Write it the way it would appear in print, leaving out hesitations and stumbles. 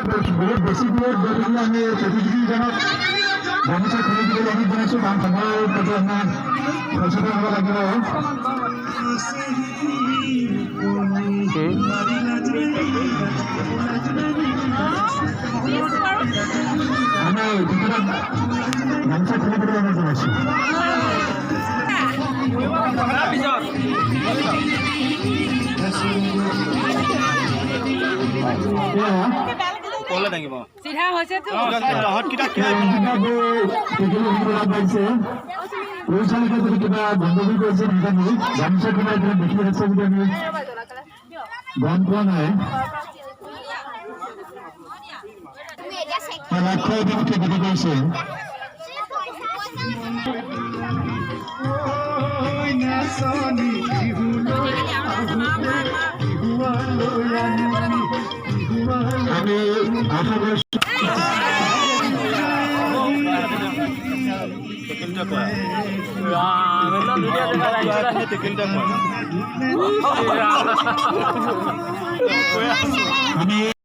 বহুত বেছি দূৰত গৈ পেলাই আমি প্ৰতিযোগীজনক গামোচা খুলি দিবলৈ আমি বনাইছোঁ কাৰণ সময়ৰ প্ৰতি আমাৰ সচেতন হ'ব লাগিব। আমি ভিতৰত গামোচা খুলি দিবলৈ আমি জনাইছোঁ। চিধা হৈছে তো পৰিচালিকা যদি কিবা গণ্ডগোল কৰিছে নাজানো গামোচা কিবা এতিয়া দেখি আছে যদি আমি গম পোৱা নাই। লক্ষ্য এদিনকে গতি কৰিছে। আমি আশা কৰিছোঁ আমি